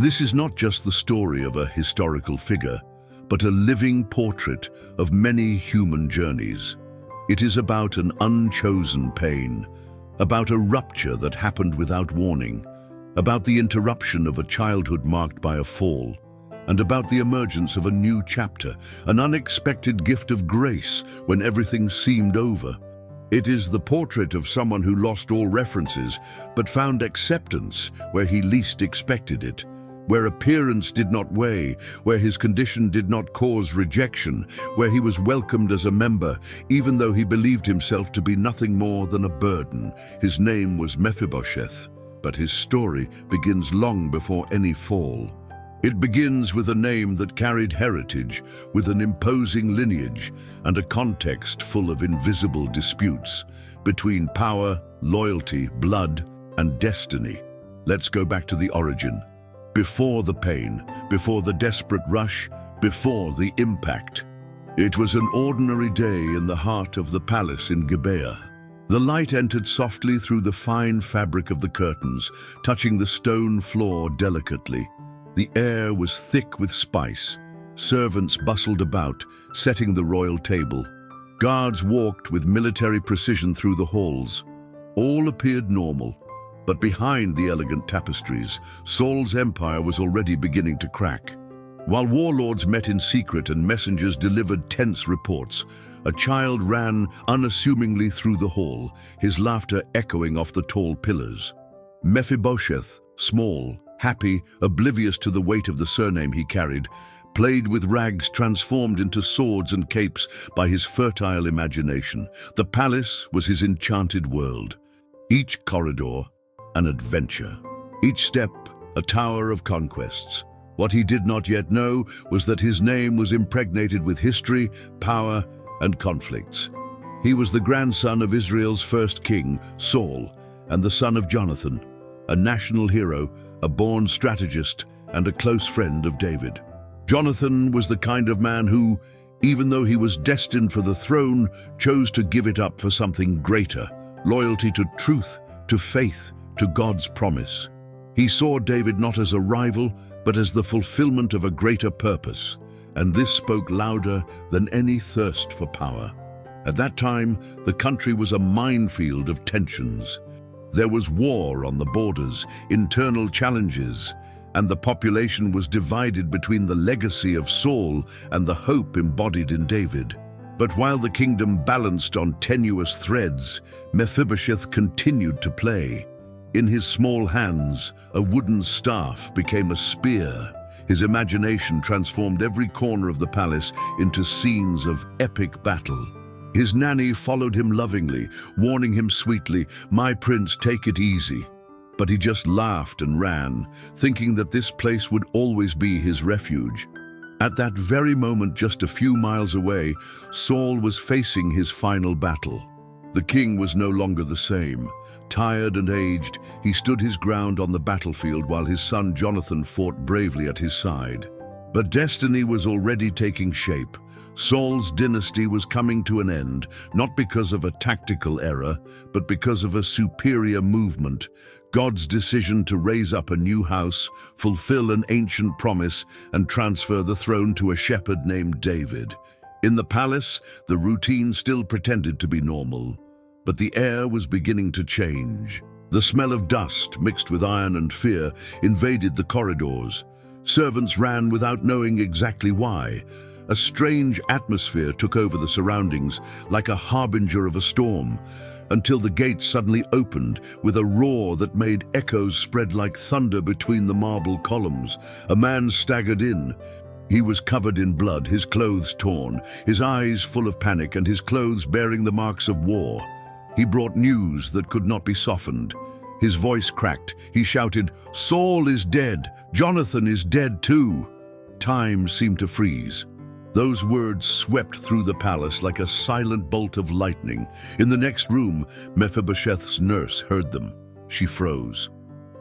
This is not just the story of a historical figure, but a living portrait of many human journeys. It is about an unchosen pain, about a rupture that happened without warning, about the interruption of a childhood marked by a fall, and about the emergence of a new chapter, an unexpected gift of grace when everything seemed over. It is the portrait of someone who lost all references but found acceptance where he least expected it, where appearance did not weigh, where his condition did not cause rejection, where he was welcomed as a member, even though he believed himself to be nothing more than a burden. His name was Mephibosheth, but his story begins long before any fall. It begins with a name that carried heritage, with an imposing lineage, and a context full of invisible disputes between power, loyalty, blood, and destiny. Let's go back to the origin. Before the pain, before the desperate rush, before the impact. It was an ordinary day in the heart of the palace in Gibeah. The light entered softly through the fine fabric of the curtains, touching the stone floor delicately. The air was thick with spice. Servants bustled about, setting the royal table. Guards walked with military precision through the halls. All appeared normal, but behind the elegant tapestries, Saul's empire was already beginning to crack. While warlords met in secret and messengers delivered tense reports, a child ran unassumingly through the hall, his laughter echoing off the tall pillars. Mephibosheth, small, happy, oblivious to the weight of the surname he carried, played with rags transformed into swords and capes by his fertile imagination. The palace was his enchanted world. Each corridor, an adventure. Each step, a tower of conquests. What he did not yet know was that his name was impregnated with history, power, and conflicts. He was the grandson of Israel's first king, Saul, and the son of Jonathan, a national hero, a born strategist, and a close friend of David. Jonathan was the kind of man who, even though he was destined for the throne, chose to give it up for something greater, loyalty to truth, to faith, to God's promise. He saw David not as a rival, but as the fulfillment of a greater purpose, and this spoke louder than any thirst for power. At that time, the country was a minefield of tensions. There was war on the borders, internal challenges, and the population was divided between the legacy of Saul and the hope embodied in David. But while the kingdom balanced on tenuous threads, Mephibosheth continued to play. In his small hands, a wooden staff became a spear. His imagination transformed every corner of the palace into scenes of epic battle. His nanny followed him lovingly, warning him sweetly, "My prince, take it easy." But he just laughed and ran, thinking that this place would always be his refuge. At that very moment, just a few miles away, Saul was facing his final battle. The king was no longer the same. Tired and aged, he stood his ground on the battlefield while his son Jonathan fought bravely at his side. But destiny was already taking shape. Saul's dynasty was coming to an end, not because of a tactical error, but because of a superior movement. God's decision to raise up a new house, fulfill an ancient promise, and transfer the throne to a shepherd named David. In the palace, the routine still pretended to be normal, but the air was beginning to change. The smell of dust, mixed with iron and fear, invaded the corridors. Servants ran without knowing exactly why. A strange atmosphere took over the surroundings, like a harbinger of a storm, until the gates suddenly opened with a roar that made echoes spread like thunder between the marble columns. A man staggered in. He was covered in blood, his clothes torn, his eyes full of panic, and his clothes bearing the marks of war. He brought news that could not be softened. His voice cracked. He shouted, "Saul is dead. Jonathan is dead too." Time seemed to freeze. Those words swept through the palace like a silent bolt of lightning. In the next room, Mephibosheth's nurse heard them. She froze.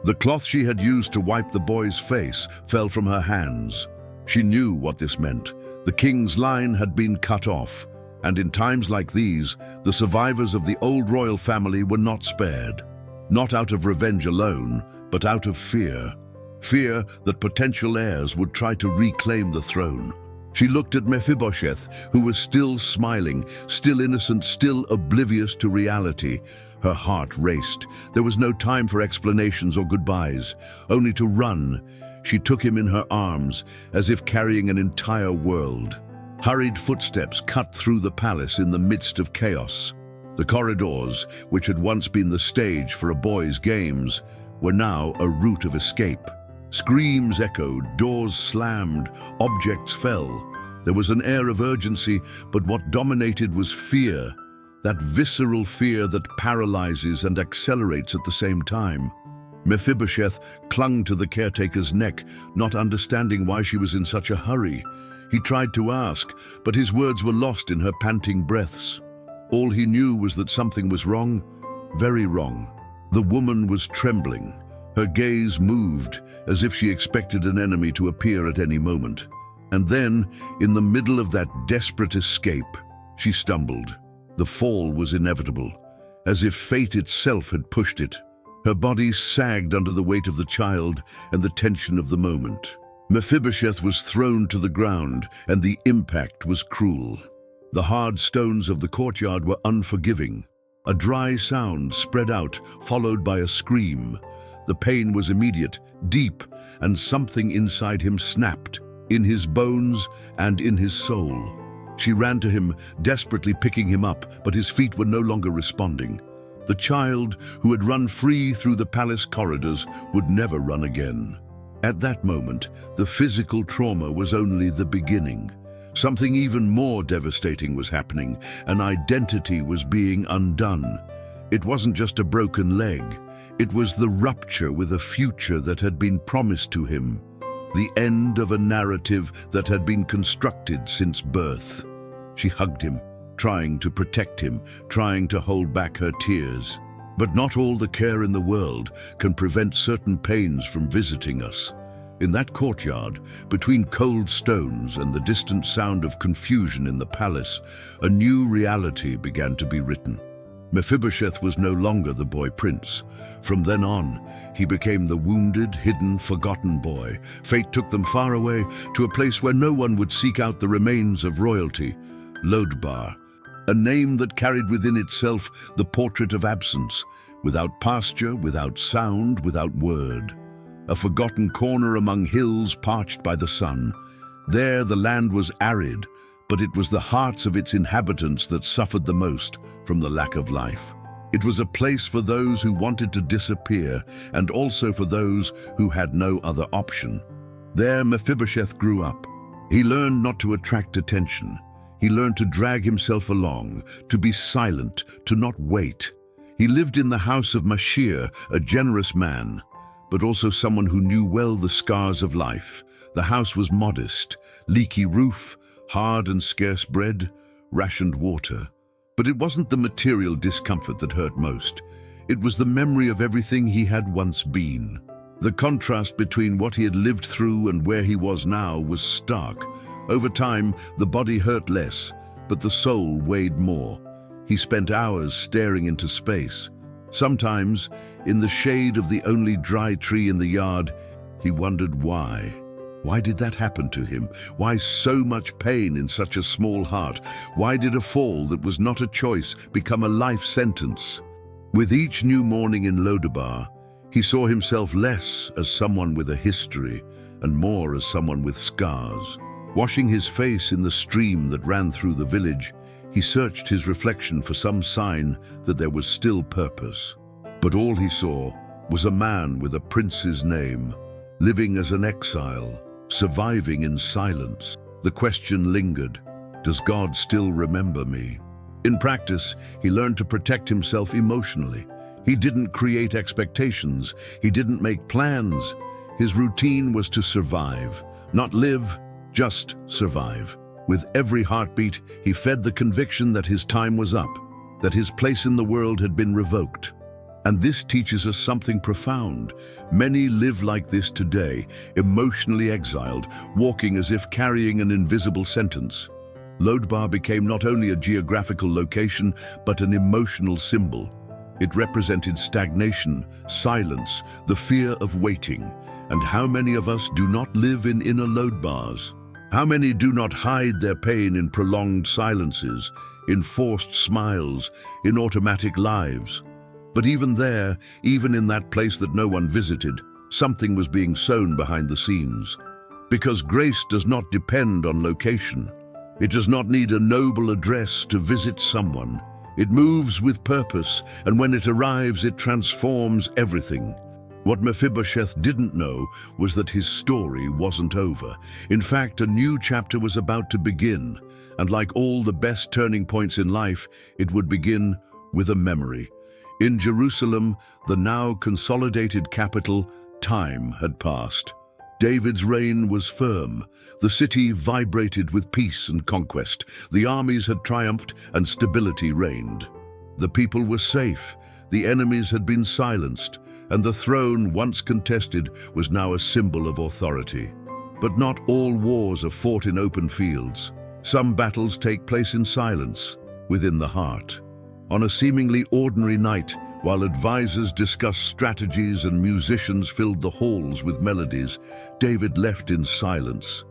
The cloth she had used to wipe the boy's face fell from her hands. She knew what this meant. The king's line had been cut off, and in times like these, the survivors of the old royal family were not spared. Not out of revenge alone, but out of fear. fear that potential heirs would try to reclaim the throne. She looked at Mephibosheth, who was still smiling, still innocent, still oblivious to reality. Her heart raced. There was no time for explanations or goodbyes, only to run. She took him in her arms, as if carrying an entire world. Hurried footsteps cut through the palace in the midst of chaos. The corridors, which had once been the stage for a boy's games, were now a route of escape. Screams echoed, doors slammed, objects fell. There was an air of urgency, but what dominated was fear, that visceral fear that paralyzes and accelerates at the same time. Mephibosheth clung to the caretaker's neck, not understanding why she was in such a hurry. He tried to ask, but his words were lost in her panting breaths. All he knew was that something was wrong, very wrong. The woman was trembling. Her gaze moved, as if she expected an enemy to appear at any moment. And then, in the middle of that desperate escape, she stumbled. The fall was inevitable, as if fate itself had pushed it. Her body sagged under the weight of the child and the tension of the moment. Mephibosheth was thrown to the ground, and the impact was cruel. The hard stones of the courtyard were unforgiving. A dry sound spread out, followed by a scream. The pain was immediate, deep, and something inside him snapped, in his bones and in his soul. She ran to him, desperately picking him up, but his feet were no longer responding. The child, who had run free through the palace corridors, would never run again. At that moment, the physical trauma was only the beginning. Something even more devastating was happening. An identity was being undone. It wasn't just a broken leg. It was the rupture with a future that had been promised to him. The end of a narrative that had been constructed since birth. She hugged him, trying to protect him, trying to hold back her tears. But not all the care in the world can prevent certain pains from visiting us. In that courtyard, between cold stones and the distant sound of confusion in the palace, a new reality began to be written. Mephibosheth was no longer the boy prince. From then on, he became the wounded, hidden, forgotten boy. Fate took them far away to a place where no one would seek out the remains of royalty. Lodebar, a name that carried within itself the portrait of absence, without pasture, without sound, without word. A forgotten corner among hills parched by the sun. There the land was arid, but it was the hearts of its inhabitants that suffered the most from the lack of life. It was a place for those who wanted to disappear, and also for those who had no other option. There Mephibosheth grew up. He learned not to attract attention. He learned to drag himself along, to be silent, to not wait. He lived in the house of Mashir, a generous man, but also someone who knew well the scars of life. The house was modest, leaky roof, hard and scarce bread, rationed water. But it wasn't the material discomfort that hurt most. It was the memory of everything he had once been. The contrast between what he had lived through and where he was now was stark. Over time, the body hurt less, but the soul weighed more. He spent hours staring into space. Sometimes, in the shade of the only dry tree in the yard, he wondered why. Why did that happen to him? Why so much pain in such a small heart? Why did a fall that was not a choice become a life sentence? With each new morning in Lodebar, he saw himself less as someone with a history and more as someone with scars. Washing his face in the stream that ran through the village, he searched his reflection for some sign that there was still purpose. But all he saw was a man with a prince's name, living as an exile, surviving in silence. The question lingered, does God still remember me? In practice, he learned to protect himself emotionally. He didn't create expectations. He didn't make plans. His routine was to survive, not live, just survive. With every heartbeat, he fed the conviction that his time was up, that his place in the world had been revoked. And this teaches us something profound. Many live like this today, emotionally exiled, walking as if carrying an invisible sentence. Lodebar became not only a geographical location, but an emotional symbol. It represented stagnation, silence, the fear of waiting. And how many of us do not live in inner load bars? How many do not hide their pain in prolonged silences, in forced smiles, in automatic lives? But even there, even in that place that no one visited, something was being sown behind the scenes. Because grace does not depend on location. It does not need a noble address to visit someone. It moves with purpose, and when it arrives, it transforms everything. What Mephibosheth didn't know was that his story wasn't over. In fact, a new chapter was about to begin, and like all the best turning points in life, it would begin with a memory. In Jerusalem, the now consolidated capital, time had passed. David's reign was firm. The city vibrated with peace and conquest. The armies had triumphed and stability reigned. The people were safe. The enemies had been silenced, and the throne, once contested, was now a symbol of authority. But not all wars are fought in open fields. Some battles take place in silence, within the heart. On a seemingly ordinary night, while advisors discussed strategies and musicians filled the halls with melodies, David left in silence.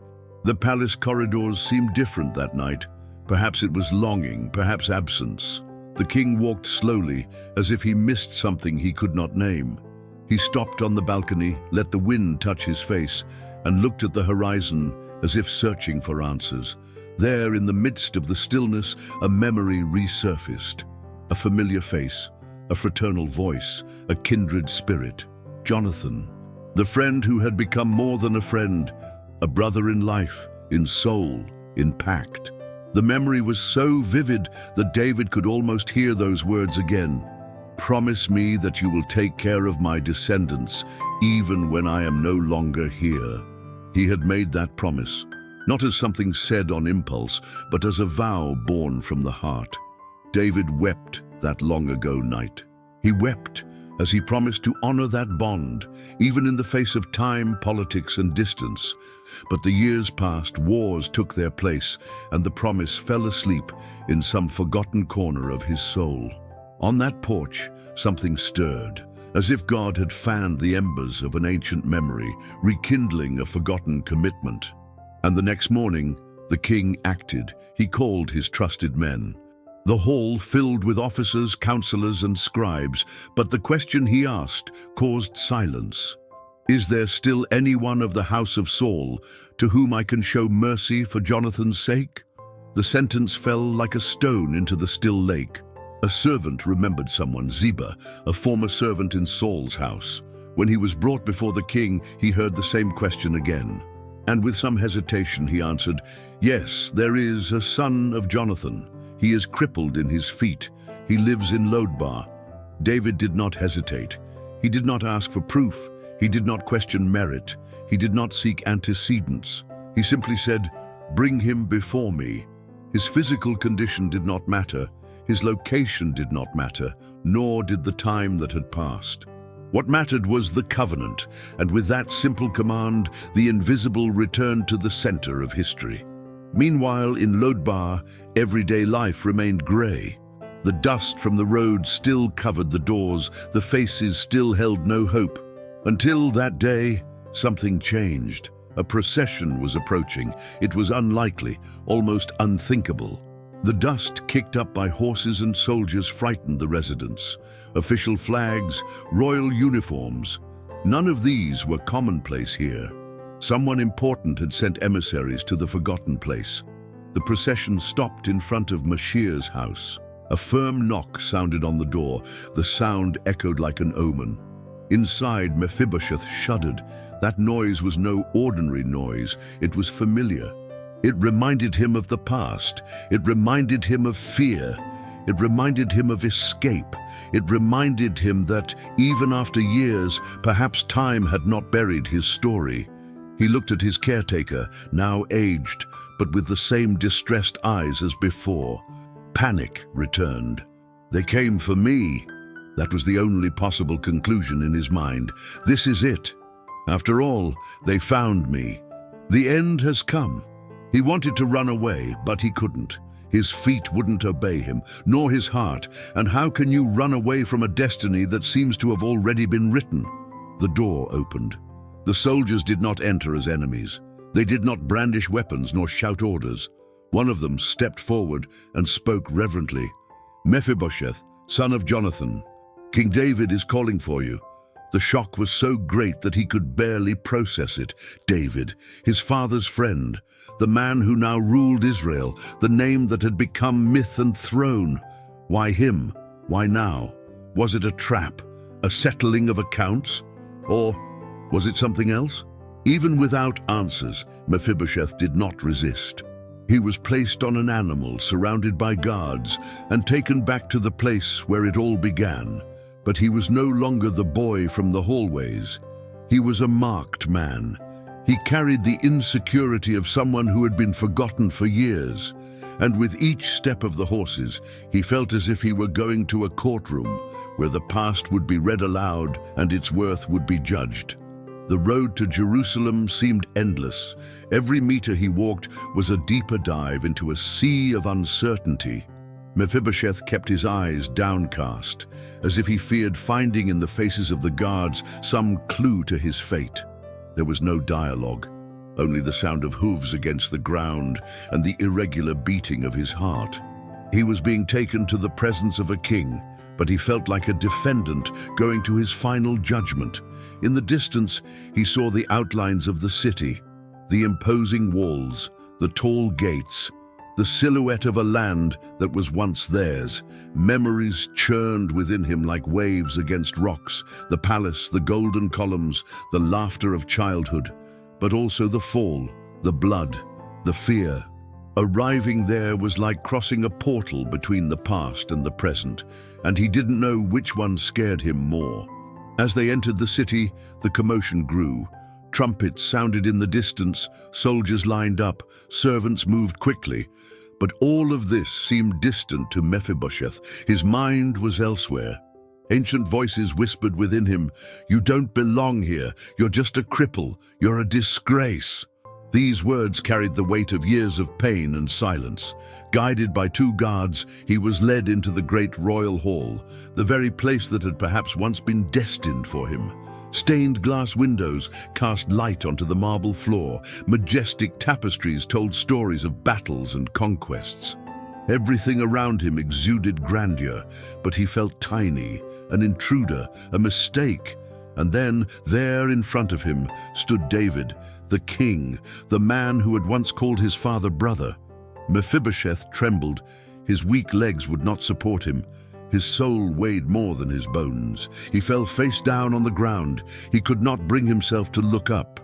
The palace corridors seemed different that night. Perhaps it was longing, perhaps absence. The king walked slowly, as if he missed something he could not name. He stopped on the balcony, let the wind touch his face, and looked at the horizon as if searching for answers. There, in the midst of the stillness, a memory resurfaced. A familiar face, a fraternal voice, a kindred spirit. Jonathan, the friend who had become more than a friend, a brother in life, in soul, in pact. The memory was so vivid that David could almost hear those words again. Promise me that you will take care of my descendants, even when I am no longer here. He had made that promise, not as something said on impulse, but as a vow born from the heart. David wept that long ago night. He wept as he promised to honor that bond, even in the face of time, politics, and distance. But the years passed, wars took their place, and the promise fell asleep in some forgotten corner of his soul. On that porch, something stirred, as if God had fanned the embers of an ancient memory, rekindling a forgotten commitment. And the next morning, the king acted. He called his trusted men. The hall filled with officers, counselors, and scribes, but the question he asked caused silence. Is there still anyone of the house of Saul to whom I can show mercy for Jonathan's sake? The sentence fell like a stone into the still lake. A servant remembered someone, Ziba, a former servant in Saul's house. When he was brought before the king, he heard the same question again. And with some hesitation he answered, "Yes, there is a son of Jonathan. He is crippled in his feet. He lives in Lodebar." David did not hesitate. He did not ask for proof. He did not question merit. He did not seek antecedents. He simply said, "Bring him before me." His physical condition did not matter. His location did not matter, nor did the time that had passed. What mattered was the covenant, and with that simple command, the invisible returned to the center of history. Meanwhile, in Lodebar, everyday life remained gray. The dust from the road still covered the doors, the faces still held no hope. Until that day, something changed. A procession was approaching. It was unlikely, almost unthinkable. The dust kicked up by horses and soldiers frightened the residents. Official flags, royal uniforms. None of these were commonplace here. Someone important had sent emissaries to the forgotten place. The procession stopped in front of Mashir's house. A firm knock sounded on the door. The sound echoed like an omen. Inside, Mephibosheth shuddered. That noise was no ordinary noise. It was familiar. It reminded him of the past. It reminded him of fear. It reminded him of escape. It reminded him that, even after years, perhaps time had not buried his story. He looked at his caretaker, now aged, but with the same distressed eyes as before. Panic returned. They came for me. That was the only possible conclusion in his mind. This is it. After all, they found me. The end has come. He wanted to run away, but he couldn't. His feet wouldn't obey him, nor his heart, and how can you run away from a destiny that seems to have already been written? The door opened. The soldiers did not enter as enemies. They did not brandish weapons nor shout orders. One of them stepped forward and spoke reverently. "Mephibosheth, son of Jonathan, King David is calling for you." The shock was so great that he could barely process it. David, his father's friend, the man who now ruled Israel, the name that had become myth and throne. Why him? Why now? Was it a trap, a settling of accounts? Or was it something else? Even without answers, Mephibosheth did not resist. He was placed on an animal surrounded by guards and taken back to the place where it all began. But he was no longer the boy from the hallways. He was a marked man. He carried the insecurity of someone who had been forgotten for years. And with each step of the horses, he felt as if he were going to a courtroom where the past would be read aloud and its worth would be judged. The road to Jerusalem seemed endless. Every meter he walked was a deeper dive into a sea of uncertainty. Mephibosheth kept his eyes downcast, as if he feared finding in the faces of the guards some clue to his fate. There was no dialogue, only the sound of hooves against the ground and the irregular beating of his heart. He was being taken to the presence of a king, but he felt like a defendant going to his final judgment. In the distance, he saw the outlines of the city, the imposing walls, the tall gates, the silhouette of a land that was once theirs. Memories churned within him like waves against rocks, the palace, the golden columns, the laughter of childhood, but also the fall, the blood, the fear. Arriving there was like crossing a portal between the past and the present, and he didn't know which one scared him more. As they entered the city, the commotion grew. Trumpets sounded in the distance, soldiers lined up, servants moved quickly. But all of this seemed distant to Mephibosheth. His mind was elsewhere. Ancient voices whispered within him, "You don't belong here. You're just a cripple. You're a disgrace." These words carried the weight of years of pain and silence. Guided by two guards, he was led into the great royal hall, the very place that had perhaps once been destined for him. Stained glass windows cast light onto the marble floor. Majestic tapestries told stories of battles and conquests. Everything around him exuded grandeur, but he felt tiny, an intruder, a mistake. And then, there in front of him, stood David, the king, the man who had once called his father brother. Mephibosheth trembled. His weak legs would not support him. His soul weighed more than his bones. He fell face down on the ground. He could not bring himself to look up.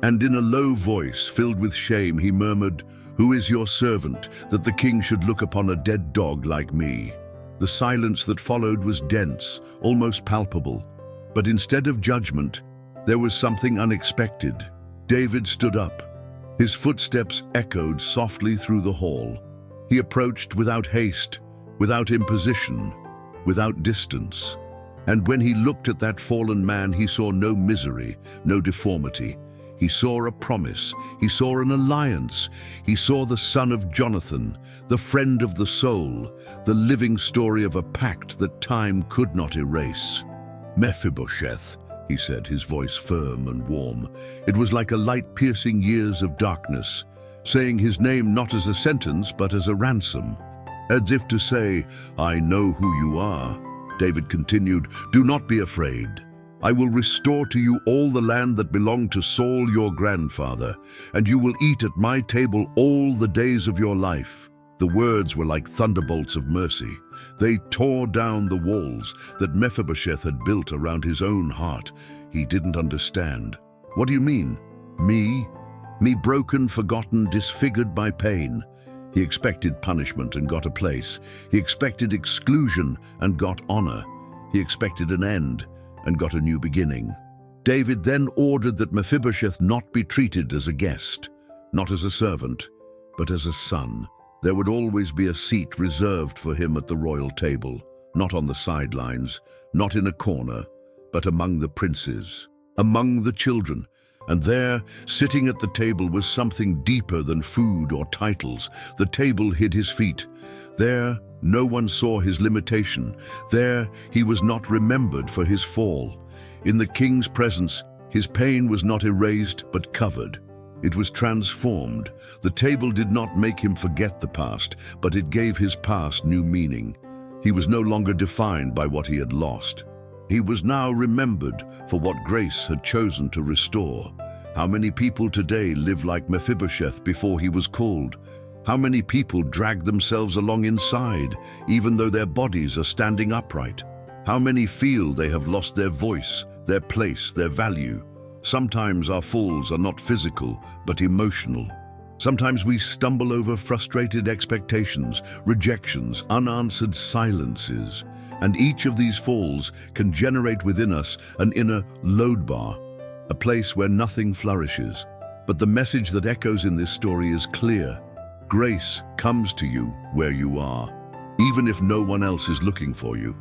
And in a low voice, filled with shame, he murmured, "Who is your servant, that the king should look upon a dead dog like me?" The silence that followed was dense, almost palpable. But instead of judgment, there was something unexpected. David stood up. His footsteps echoed softly through the hall. He approached without haste, without imposition, without distance. And when he looked at that fallen man, he saw no misery, no deformity. He saw a promise. He saw an alliance. He saw the son of Jonathan, the friend of the soul, the living story of a pact that time could not erase. "Mephibosheth," he said, his voice firm and warm. It was like a light piercing years of darkness, saying his name not as a sentence but as a ransom. As if to say, "I know who you are." David continued, "Do not be afraid. I will restore to you all the land that belonged to Saul your grandfather, and you will eat at my table all the days of your life." The words were like thunderbolts of mercy. They tore down the walls that Mephibosheth had built around his own heart. He didn't understand. "What do you mean? Me? Me broken, forgotten, disfigured by pain?" He expected punishment and got a place. He expected exclusion and got honor. He expected an end and got a new beginning. David then ordered that Mephibosheth not be treated as a guest, not as a servant, but as a son. There would always be a seat reserved for him at the royal table, not on the sidelines, not in a corner, but among the princes, among the children. And there, sitting at the table, was something deeper than food or titles. The table hid his feet. There, no one saw his limitation. There, he was not remembered for his fall. In the king's presence, his pain was not erased but covered. It was transformed. The table did not make him forget the past, but it gave his past new meaning. He was no longer defined by what he had lost. He was now remembered for what grace had chosen to restore. How many people today live like Mephibosheth before he was called? How many people drag themselves along inside, even though their bodies are standing upright? How many feel they have lost their voice, their place, their value? Sometimes our falls are not physical, but emotional. Sometimes we stumble over frustrated expectations, rejections, unanswered silences. And each of these falls can generate within us an inner load bar, a place where nothing flourishes. But the message that echoes in this story is clear. Grace comes to you where you are, even if no one else is looking for you,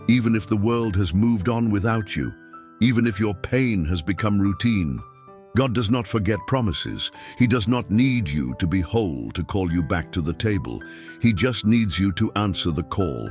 even if the world has moved on without you, even if your pain has become routine. God does not forget promises. He does not need you to be whole to call you back to the table. He just needs you to answer the call.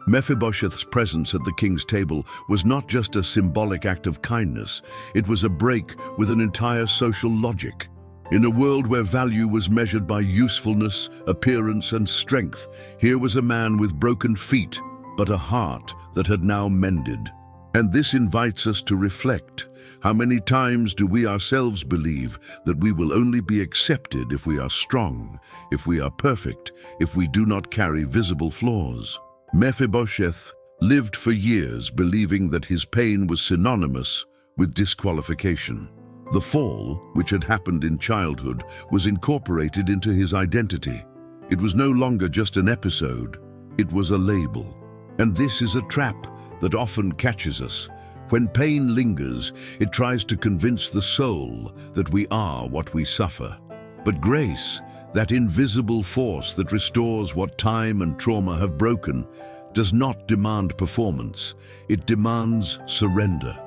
Mephibosheth's presence at the king's table was not just a symbolic act of kindness, it was a break with an entire social logic. In a world where value was measured by usefulness, appearance, and strength, here was a man with broken feet, but a heart that had now mended. And this invites us to reflect. How many times do we ourselves believe that we will only be accepted if we are strong, if we are perfect, if we do not carry visible flaws? Mephibosheth lived for years believing that his pain was synonymous with disqualification. The fall, which had happened in childhood, was incorporated into his identity. It was no longer just an episode, it was a label. And this is a trap that often catches us. When pain lingers, it tries to convince the soul that we are what we suffer. But grace, that invisible force that restores what time and trauma have broken, does not demand performance. It demands surrender.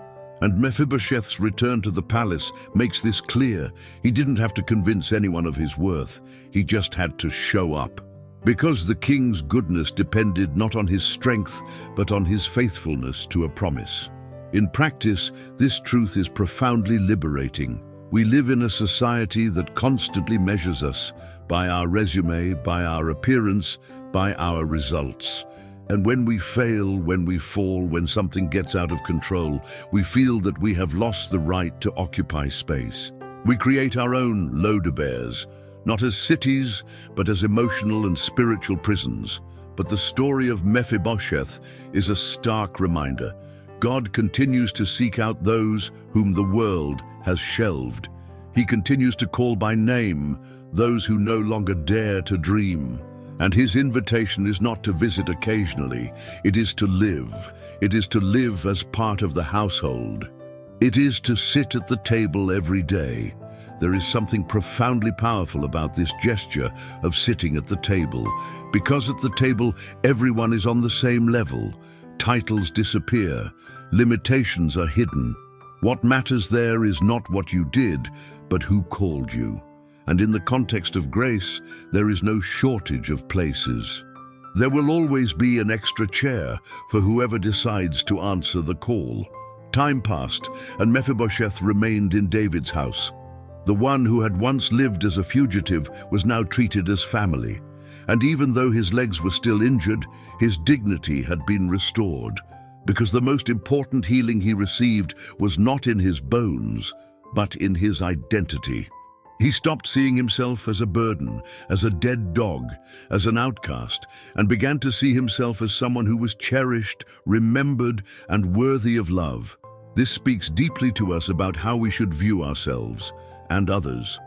And Mephibosheth's return to the palace makes this clear. He didn't have to convince anyone of his worth. He just had to show up. Because the king's goodness depended not on his strength, but on his faithfulness to a promise. In practice, this truth is profoundly liberating. We live in a society that constantly measures us by our resume, by our appearance, by our results. And when we fail, when we fall, when something gets out of control, we feel that we have lost the right to occupy space. We create our own Lodabears, not as cities, but as emotional and spiritual prisons. But the story of Mephibosheth is a stark reminder. God continues to seek out those whom the world has shelved. He continues to call by name those who no longer dare to dream. And his invitation is not to visit occasionally, it is to live. It is to live as part of the household. It is to sit at the table every day. There is something profoundly powerful about this gesture of sitting at the table. Because at the table, everyone is on the same level. Titles disappear. Limitations are hidden. What matters there is not what you did, but who called you. And in the context of grace, there is no shortage of places. There will always be an extra chair for whoever decides to answer the call. Time passed, and Mephibosheth remained in David's house. The one who had once lived as a fugitive was now treated as family. And even though his legs were still injured, his dignity had been restored. Because the most important healing he received was not in his bones, but in his identity. He stopped seeing himself as a burden, as a dead dog, as an outcast, and began to see himself as someone who was cherished, remembered, and worthy of love. This speaks deeply to us about how we should view ourselves and others.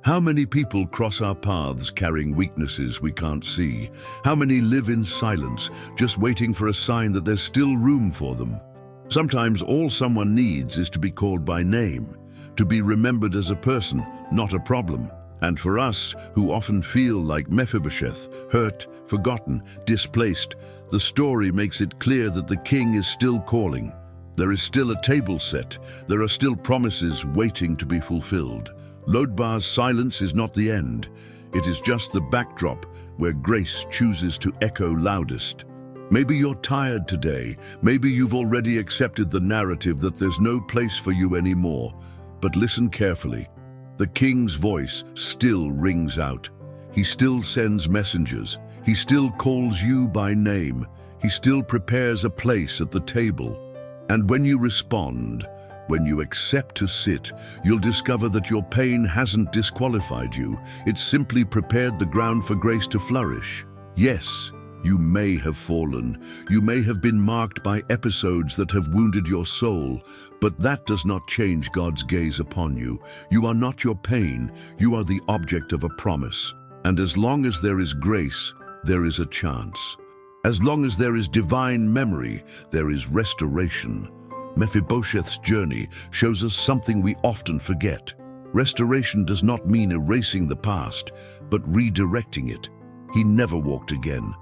How many people cross our paths carrying weaknesses we can't see? How many live in silence, just waiting for a sign that there's still room for them? Sometimes all someone needs is to be called by name, to be remembered as a person, not a problem. And for us, who often feel like Mephibosheth, hurt, forgotten, displaced, the story makes it clear that the king is still calling. There is still a table set. There are still promises waiting to be fulfilled. Lodebar's silence is not the end. It is just the backdrop where grace chooses to echo loudest. Maybe you're tired today. Maybe you've already accepted the narrative that there's no place for you anymore. But listen carefully. The King's voice still rings out. He still sends messengers. He still calls you by name. He still prepares a place at the table. And when you respond, when you accept to sit, you'll discover that your pain hasn't disqualified you. It's simply prepared the ground for grace to flourish. Yes, you may have fallen. You may have been marked by episodes that have wounded your soul, but that does not change God's gaze upon you. You are not your pain. You are the object of a promise. And as long as there is grace, there is a chance. As long as there is divine memory, there is restoration. Mephibosheth's journey shows us something we often forget. Restoration does not mean erasing the past, but redirecting it. He never walked again.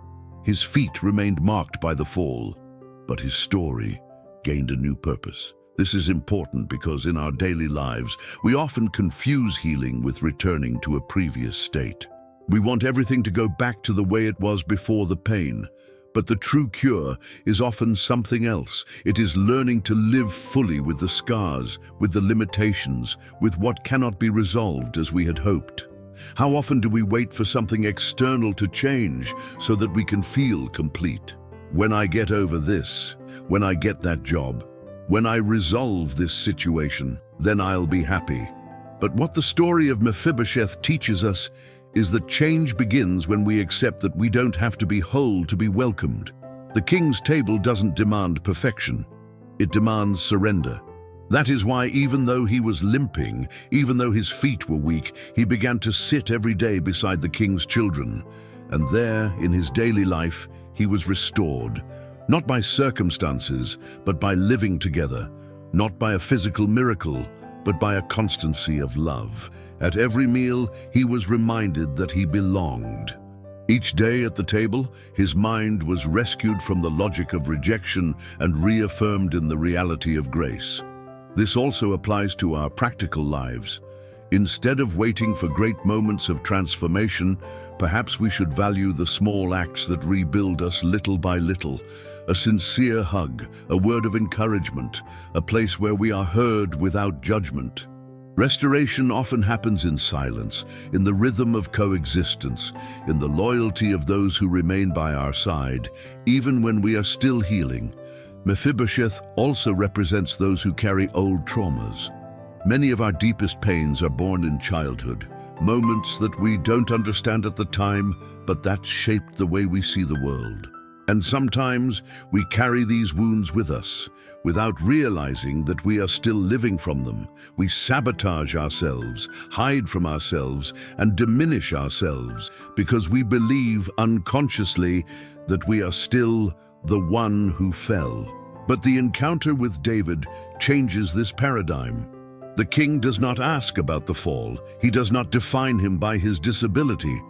His feet remained marked by the fall, but his story gained a new purpose. This is important because in our daily lives, we often confuse healing with returning to a previous state. We want everything to go back to the way it was before the pain. But the true cure is often something else. It is learning to live fully with the scars, with the limitations, with what cannot be resolved as we had hoped. How often do we wait for something external to change so that we can feel complete? When I get over this, when I get that job, when I resolve this situation, then I'll be happy. But what the story of Mephibosheth teaches us is that change begins when we accept that we don't have to be whole to be welcomed. The King's table doesn't demand perfection. It demands surrender. That is why even though he was limping, even though his feet were weak, he began to sit every day beside the King's children. And there, in his daily life, he was restored, not by circumstances, but by living together, not by a physical miracle, but by a constancy of love. At every meal, he was reminded that he belonged. Each day at the table, his mind was rescued from the logic of rejection and reaffirmed in the reality of grace. This also applies to our practical lives. Instead of waiting for great moments of transformation, perhaps we should value the small acts that rebuild us little by little. A sincere hug, a word of encouragement, a place where we are heard without judgment. Restoration often happens in silence, in the rhythm of coexistence, in the loyalty of those who remain by our side, even when we are still healing. Mephibosheth also represents those who carry old traumas. Many of our deepest pains are born in childhood, moments that we don't understand at the time, but that shaped the way we see the world. And sometimes we carry these wounds with us, without realizing that we are still living from them. We sabotage ourselves, hide from ourselves, and diminish ourselves because we believe unconsciously that we are still the one who fell. But the encounter with David changes this paradigm. The king does not ask about the fall. He does not define him by his disability.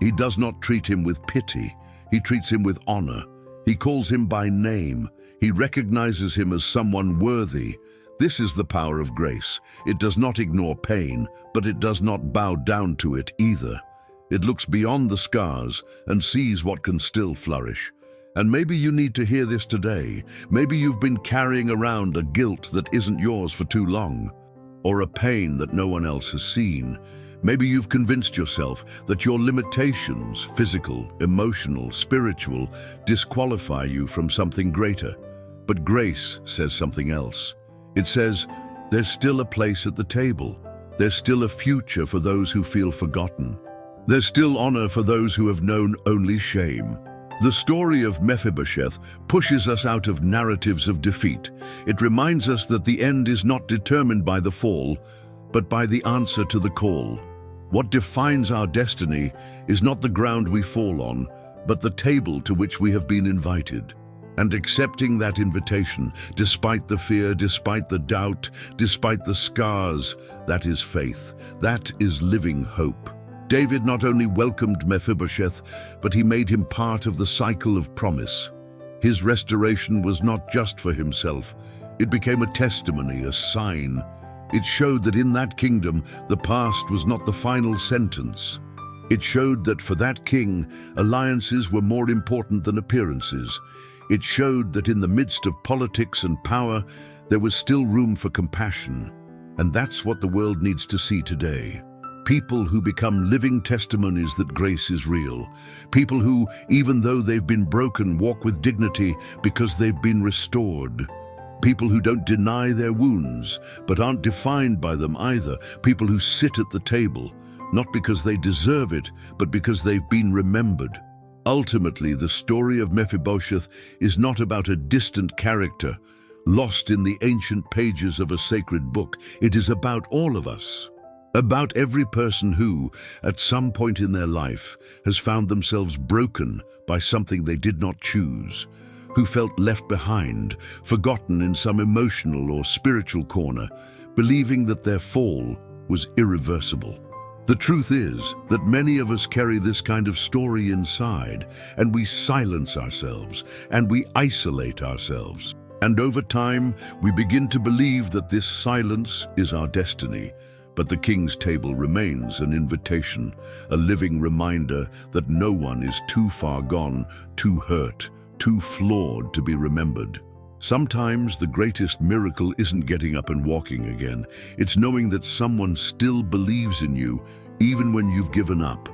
He does not treat him with pity. He treats him with honor. He calls him by name. He recognizes him as someone worthy. This is the power of grace. It does not ignore pain, but it does not bow down to it either. It looks beyond the scars and sees what can still flourish. And maybe you need to hear this today. Maybe you've been carrying around a guilt that isn't yours for too long, or a pain that no one else has seen. Maybe you've convinced yourself that your limitations, physical, emotional, spiritual, disqualify you from something greater. But grace says something else. It says, there's still a place at the table. There's still a future for those who feel forgotten. There's still honor for those who have known only shame. The story of Mephibosheth pushes us out of narratives of defeat. It reminds us that the end is not determined by the fall, but by the answer to the call. What defines our destiny is not the ground we fall on, but the table to which we have been invited. And accepting that invitation, despite the fear, despite the doubt, despite the scars, that is faith. That is living hope. David not only welcomed Mephibosheth, but he made him part of the cycle of promise. His restoration was not just for himself, It became a testimony, a sign. It showed that in that kingdom, the past was not the final sentence. It showed that for that king, alliances were more important than appearances. It showed that in the midst of politics and power, there was still room for compassion. And that's what the world needs to see today. People who become living testimonies that grace is real. People who, even though they've been broken, walk with dignity because they've been restored. People who don't deny their wounds, but aren't defined by them either. People who sit at the table, not because they deserve it, but because they've been remembered. Ultimately, the story of Mephibosheth is not about a distant character, lost in the ancient pages of a sacred book. It is about all of us. About every person who, at some point in their life, has found themselves broken by something they did not choose, who felt left behind, forgotten in some emotional or spiritual corner, believing that their fall was irreversible. The truth is that many of us carry this kind of story inside, and we silence ourselves, and we isolate ourselves. And over time, we begin to believe that this silence is our destiny. But the King's table remains an invitation, a living reminder that no one is too far gone, too hurt, too flawed to be remembered. Sometimes the greatest miracle isn't getting up and walking again. It's knowing that someone still believes in you, even when you've given up.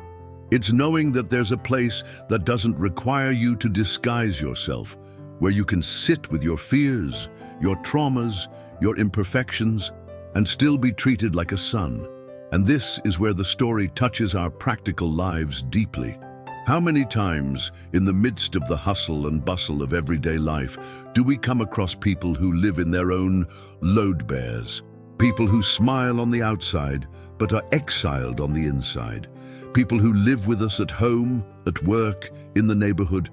It's knowing that there's a place that doesn't require you to disguise yourself, where you can sit with your fears, your traumas, your imperfections, and still be treated like a son. And this is where the story touches our practical lives deeply. How many times, in the midst of the hustle and bustle of everyday life, do we come across people who live in their own load bears? People who smile on the outside, but are exiled on the inside. People who live with us at home, at work, in the neighborhood,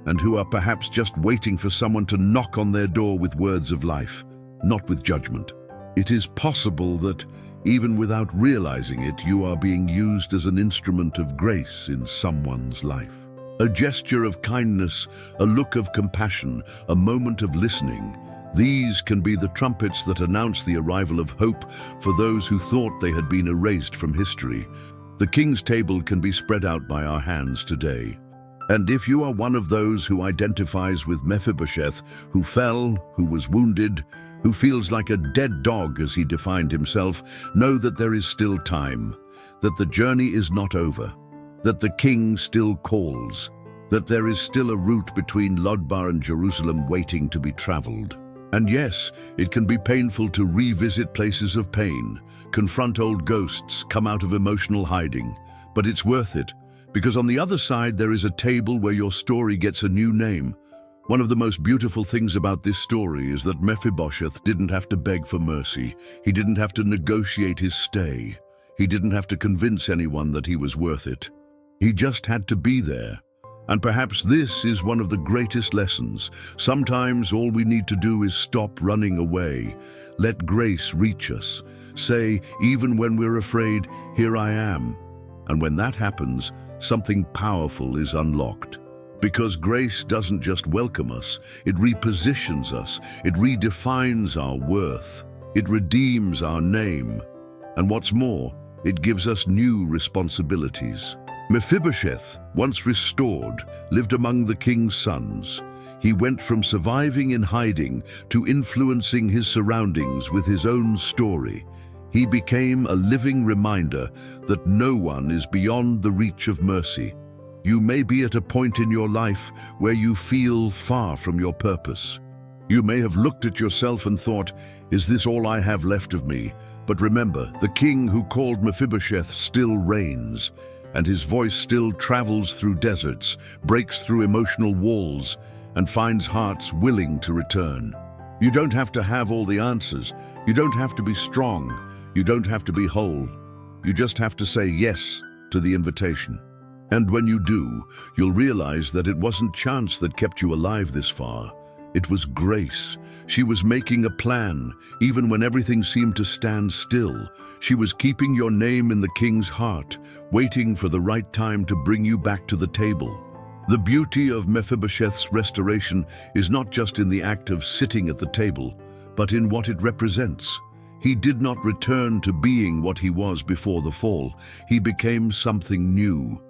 and who are perhaps just waiting for someone to knock on their door with words of life, not with judgment. It is possible that, even without realizing it, you are being used as an instrument of grace in someone's life. A gesture of kindness, a look of compassion, a moment of listening. These can be the trumpets that announce the arrival of hope for those who thought they had been erased from history. The King's table can be spread out by our hands today. And if you are one of those who identifies with Mephibosheth, who fell, who was wounded, who feels like a dead dog as he defined himself, know that there is still time, that the journey is not over, that the King still calls, that there is still a route between Lodbar and Jerusalem waiting to be traveled. And yes, it can be painful to revisit places of pain, confront old ghosts, come out of emotional hiding, but it's worth it. Because on the other side, there is a table where your story gets a new name. One of the most beautiful things about this story is that Mephibosheth didn't have to beg for mercy. He didn't have to negotiate his stay. He didn't have to convince anyone that he was worth it. He just had to be there. And perhaps this is one of the greatest lessons. Sometimes all we need to do is stop running away. Let grace reach us. Say, even when we're afraid, "Here I am." And when that happens, something powerful is unlocked. Because grace doesn't just welcome us, it repositions us, it redefines our worth, it redeems our name. And what's more, it gives us new responsibilities. Mephibosheth, once restored, lived among the king's sons. He went from surviving in hiding to influencing his surroundings with his own story. He became a living reminder that no one is beyond the reach of mercy. You may be at a point in your life where you feel far from your purpose. You may have looked at yourself and thought, "Is this all I have left of me?" But remember, the king who called Mephibosheth still reigns, and his voice still travels through deserts, breaks through emotional walls, and finds hearts willing to return. You don't have to have all the answers. You don't have to be strong. You don't have to be whole. You just have to say yes to the invitation. And when you do, you'll realize that it wasn't chance that kept you alive this far. It was grace. She was making a plan, even when everything seemed to stand still. She was keeping your name in the king's heart, waiting for the right time to bring you back to the table. The beauty of Mephibosheth's restoration is not just in the act of sitting at the table, but in what it represents. He did not return to being what he was before the fall. He became something new.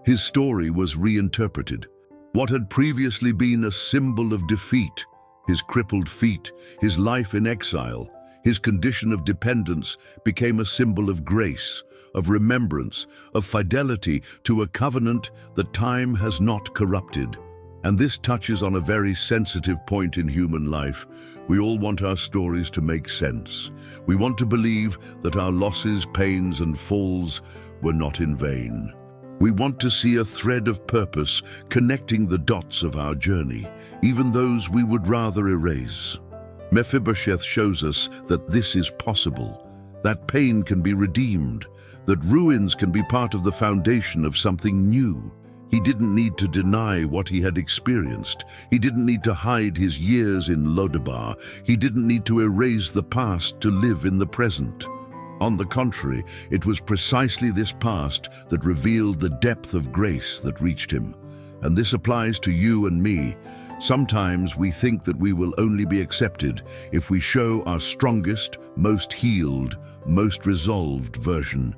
His story was reinterpreted. What had previously been a symbol of defeat, his crippled feet, his life in exile, his condition of dependence, became a symbol of grace, of remembrance, of fidelity to a covenant that time has not corrupted. And this touches on a very sensitive point in human life. We all want our stories to make sense. We want to believe that our losses, pains, and falls were not in vain. We want to see a thread of purpose connecting the dots of our journey, even those we would rather erase. Mephibosheth shows us that this is possible, that pain can be redeemed, that ruins can be part of the foundation of something new. He didn't need to deny what he had experienced. He didn't need to hide his years in Lodabar. He didn't need to erase the past to live in the present. On the contrary, it was precisely this past that revealed the depth of grace that reached him. And this applies to you and me. Sometimes we think that we will only be accepted if we show our strongest, most healed, most resolved version.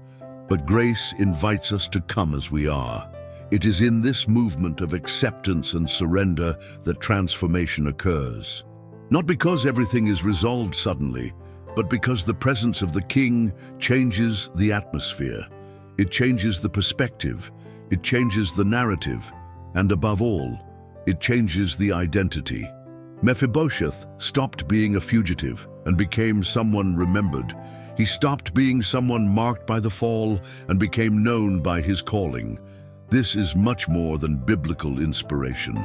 But grace invites us to come as we are. It is in this movement of acceptance and surrender that transformation occurs. Not because everything is resolved suddenly, but because the presence of the King changes the atmosphere. It changes the perspective, it changes the narrative, and above all, it changes the identity. Mephibosheth stopped being a fugitive and became someone remembered. He stopped being someone marked by the fall and became known by his calling. This is much more than biblical inspiration.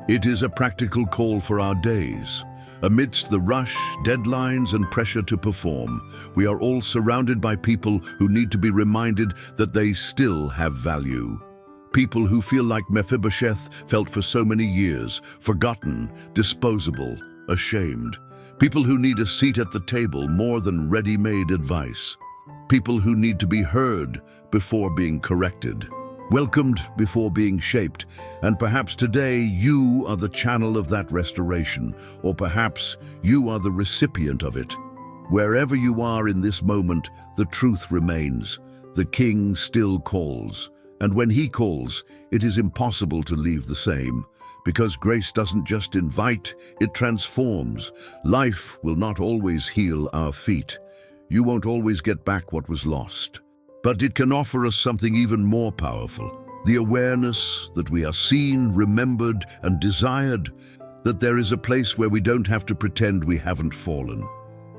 It is a practical call for our days. Amidst the rush, deadlines, and pressure to perform, we are all surrounded by people who need to be reminded that they still have value. People who feel like Mephibosheth felt for so many years, forgotten, disposable, ashamed. People who need a seat at the table more than ready-made advice. People who need to be heard before being corrected. Welcomed before being shaped, and perhaps today you are the channel of that restoration, or perhaps you are the recipient of it. Wherever you are in this moment, the truth remains. The King still calls, and when he calls, it is impossible to leave the same, because grace doesn't just invite, it transforms. Life will not always heal our feet. You won't always get back what was lost. But it can offer us something even more powerful, the awareness that we are seen, remembered, and desired, that there is a place where we don't have to pretend we haven't fallen,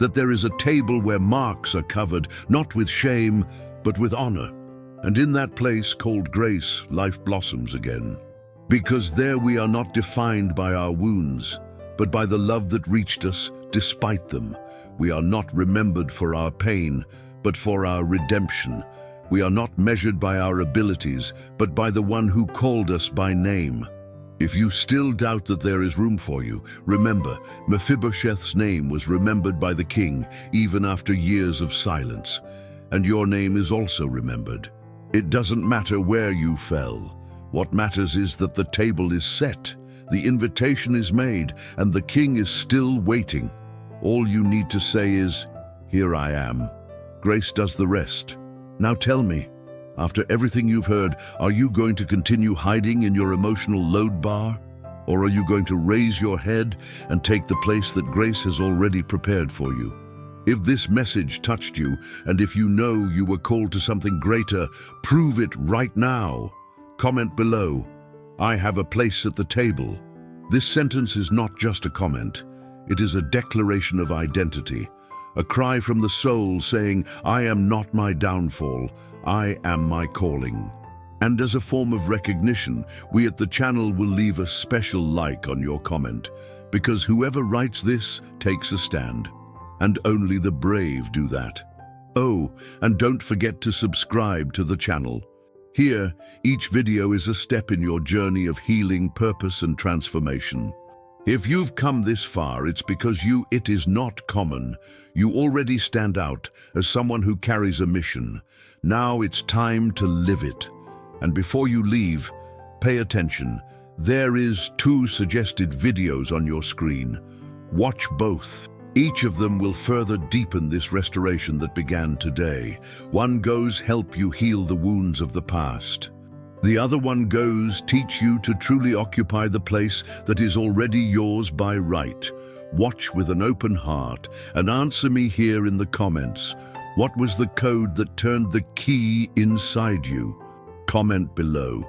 that there is a table where marks are covered, not with shame, but with honor. And in that place called grace, life blossoms again. Because there we are not defined by our wounds, but by the love that reached us despite them. We are not remembered for our pain, but for our redemption. We are not measured by our abilities, but by the one who called us by name. If you still doubt that there is room for you, remember, Mephibosheth's name was remembered by the King even after years of silence. And your name is also remembered. It doesn't matter where you fell. What matters is that the table is set, the invitation is made, and the King is still waiting. All you need to say is, "Here I am." Grace does the rest. Now tell me, after everything you've heard, are you going to continue hiding in your emotional load bar? Or are you going to raise your head and take the place that grace has already prepared for you? If this message touched you, and if you know you were called to something greater, prove it right now. Comment below, "I have a place at the table." This sentence is not just a comment. It is a declaration of identity. A cry from the soul saying, "I am not my downfall, I am my calling." And as a form of recognition, we at the channel will leave a special like on your comment, because whoever writes this takes a stand. And only the brave do that. Oh, and don't forget to subscribe to the channel. Here, each video is a step in your journey of healing, purpose, and transformation. If you've come this far, it's because it is not common. You already stand out as someone who carries a mission. Now it's time to live it. And before you leave, pay attention. There is 2 suggested videos on your screen. Watch both. Each of them will further deepen this restoration that began today. One goes help you heal the wounds of the past. The other one goes teach you to truly occupy the place that is already yours by right. Watch with an open heart and answer me here in the comments. What was the code that turned the key inside you? Comment below.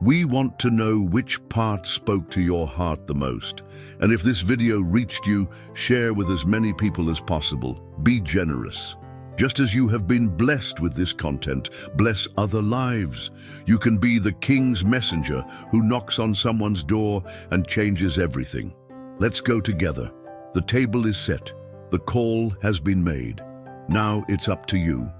We want to know which part spoke to your heart the most. And if this video reached you, share with as many people as possible. Be generous. Just as you have been blessed with this content, bless other lives. You can be the King's messenger who knocks on someone's door and changes everything. Let's go together. The table is set. The call has been made. Now it's up to you.